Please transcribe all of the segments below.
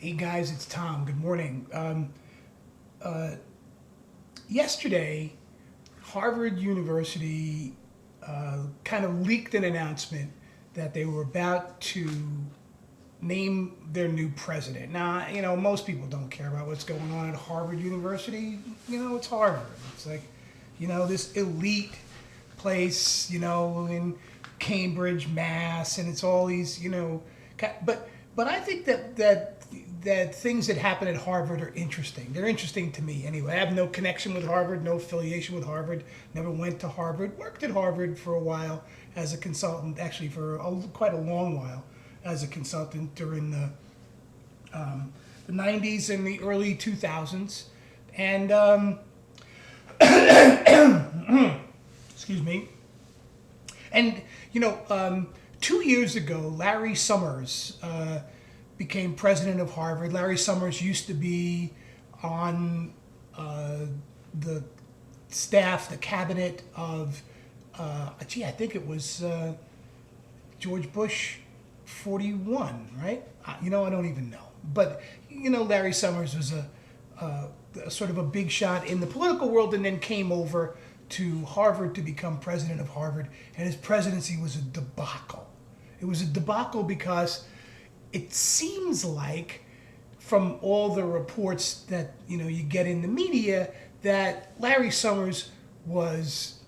Hey guys, it's Tom. Good morning. Yesterday, Harvard University kind of leaked an announcement that they were about to name their new president. Now, most people don't care about what's going on at Harvard University. It's Harvard. It's like, this elite place, in Cambridge, Mass, and it's all these, but I think that things that happen at Harvard are interesting. They're interesting to me anyway. I have no connection with Harvard, no affiliation with Harvard, never went to Harvard, worked at Harvard for a while as a consultant, actually for quite a long while as a consultant during the 90s and the early 2000s. And, excuse me. And, 2 years ago, Larry Summers became president of Harvard. Larry Summers used to be on the staff, the cabinet of, I think it was George Bush 41, right? I don't even know. But, Larry Summers was a sort of a big shot in the political world and then came over to Harvard to become president of Harvard. And his presidency was a debacle. It was a debacle because it seems like, from all the reports that you get in the media, that Larry Summers was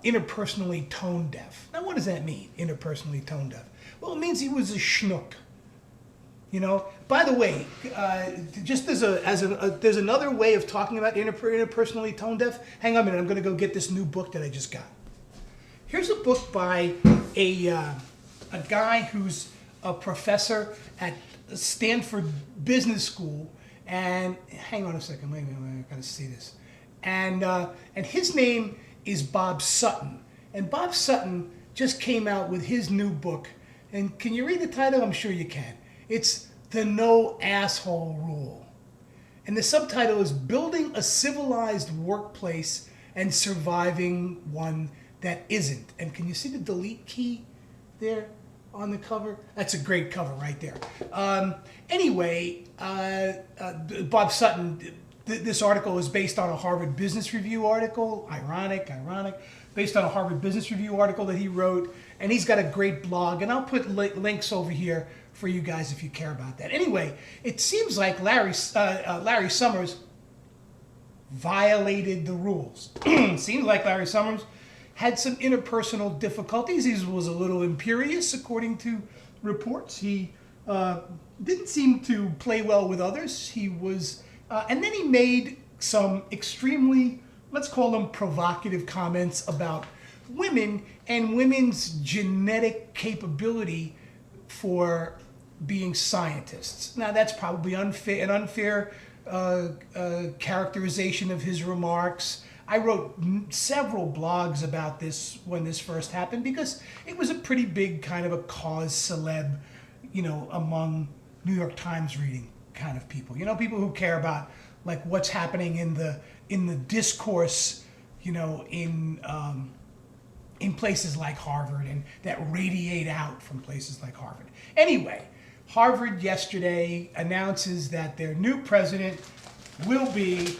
interpersonally tone deaf. Now, what does that mean, interpersonally tone deaf? Well, it means he was a schnook. By the way, just there's another way of talking about interpersonally tone deaf. Hang on a minute, I'm going to go get this new book that I just got. Here's a book by a guy who's a professor at Stanford Business School, and hang on a second, wait a minute, I gotta see this. And his name is Bob Sutton, and Bob Sutton just came out with his new book. And can you read the title? I'm sure you can. It's The No Asshole Rule, and the subtitle is Building a Civilized Workplace and Surviving One That Isn't. And can you see the delete key there on the cover? That's a great cover right there. Anyway, Bob Sutton, this article is based on a Harvard Business Review article. Ironic. Based on a Harvard Business Review article that he wrote. And he's got a great blog. And I'll put links over here for you guys if you care about that. Anyway, it seems like Larry Summers violated the rules. Seems like Larry Summers had some interpersonal difficulties. He was a little imperious, according to reports. He didn't seem to play well with others. He was, and then he made some extremely, let's call them provocative comments about women and women's genetic capability for being scientists. Now, that's probably an unfair characterization of his remarks. I wrote several blogs about this when this first happened because it was a pretty big kind of a cause celeb, among New York Times reading kind of people. People who care about like what's happening in the discourse, in places like Harvard and that radiate out from places like Harvard. Anyway, Harvard yesterday announces that their new president will be,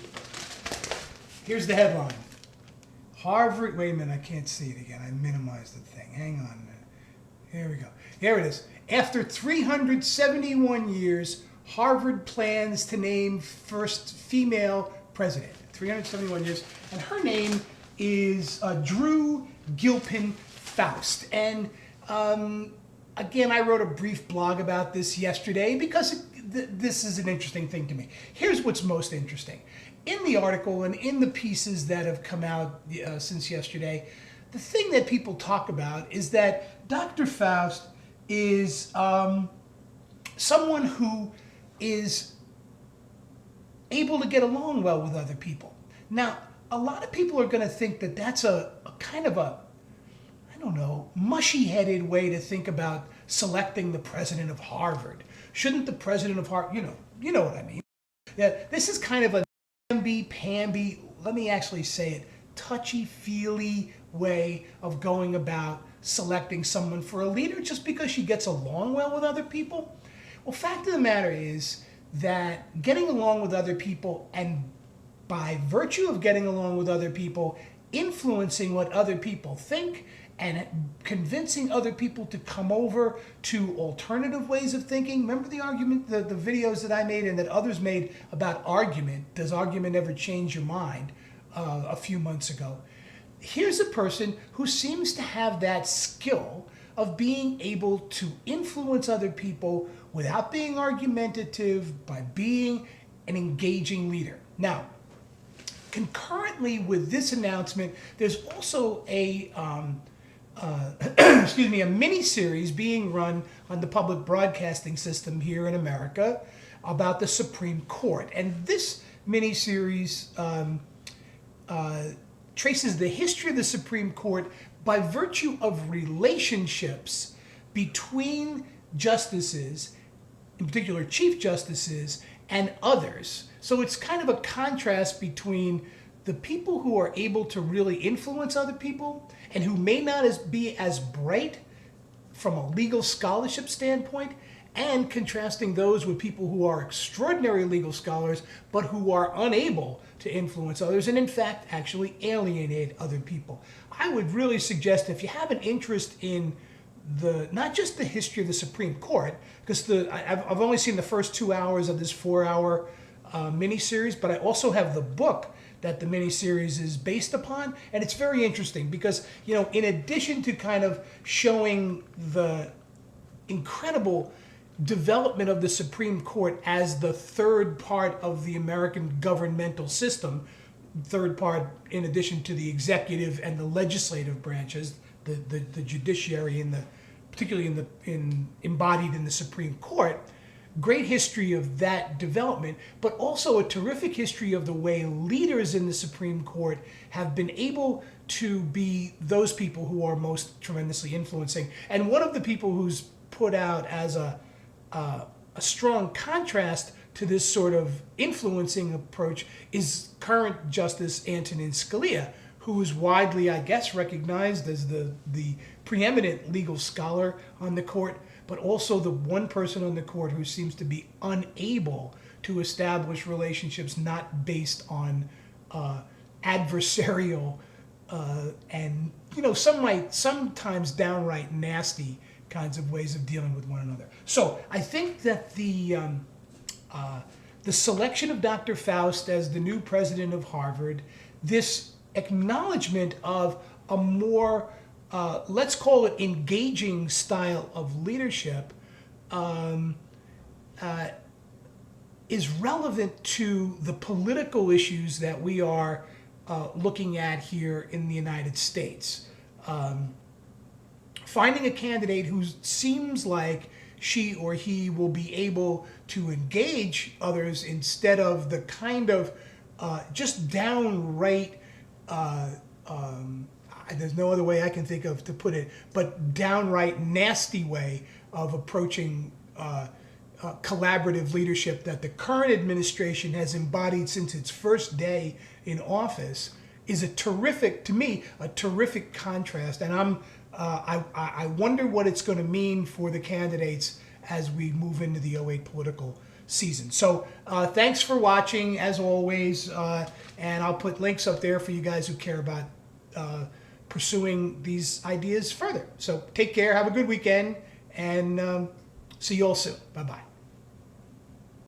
here's the headline. Harvard, wait a minute, I can't see it again. I minimized the thing. Hang on a minute. Here we go. Here it is. After 371 years, Harvard plans to name first female president. 371 years. And her name is Drew Gilpin Faust. And again, I wrote a brief blog about this yesterday because this is an interesting thing to me. Here's what's most interesting. In the article and in the pieces that have come out since yesterday, the thing that people talk about is that Dr. Faust is someone who is able to get along well with other people. Now, a lot of people are going to think that that's a kind of a, I don't know, mushy-headed way to think about selecting the president of Harvard. Shouldn't the president of Harvard, you know what I mean. Yeah, this is kind of a namby-pamby, let me actually say it, touchy-feely way of going about selecting someone for a leader just because she gets along well with other people. Well, fact of the matter is that getting along with other people, and by virtue of getting along with other people, influencing what other people think and convincing other people to come over to alternative ways of thinking. Remember the argument, the videos that I made and that others made about argument? Does argument ever change your mind? A few months ago. Here's a person who seems to have that skill of being able to influence other people without being argumentative, by being an engaging leader. Now, concurrently with this announcement, there's also a excuse me, a mini-series being run on the public broadcasting system here in America about the Supreme Court. And this mini-series traces the history of the Supreme Court by virtue of relationships between justices, in particular Chief Justices, and others. So it's kind of a contrast between the people who are able to really influence other people and who may not be as bright from a legal scholarship standpoint, and contrasting those with people who are extraordinary legal scholars but who are unable to influence others and in fact actually alienate other people. I would really suggest, if you have an interest in not just the history of the Supreme Court, because I've only seen the first 2 hours of this 4-hour miniseries, but I also have the book that the miniseries is based upon, and it's very interesting because, you know, in addition to kind of showing the incredible development of the Supreme Court as the third part of the American governmental system, third part in addition to the executive and the legislative branches, the judiciary and particularly embodied in the Supreme Court. Great history of that development, but also a terrific history of the way leaders in the Supreme Court have been able to be those people who are most tremendously influencing. And one of the people who's put out as a strong contrast to this sort of influencing approach is current Justice Antonin Scalia, who is widely, I guess, recognized as the preeminent legal scholar on the court, but also the one person on the court who seems to be unable to establish relationships not based on adversarial and, you know, sometimes downright nasty kinds of ways of dealing with one another. So I think that the selection of Dr. Faust as the new president of Harvard, this acknowledgement of a more, let's call it engaging style of leadership, is relevant to the political issues that we are looking at here in the United States. Finding a candidate who seems like she or he will be able to engage others instead of the kind of just downright, there's no other way I can think of to put it, but downright nasty way of approaching collaborative leadership that the current administration has embodied since its first day in office is to me, a terrific contrast. And I wonder what it's going to mean for the candidates as we move into the '08 political season. So thanks for watching, as always, and I'll put links up there for you guys who care about pursuing these ideas further. So take care, have a good weekend, and see you all soon. Bye-bye.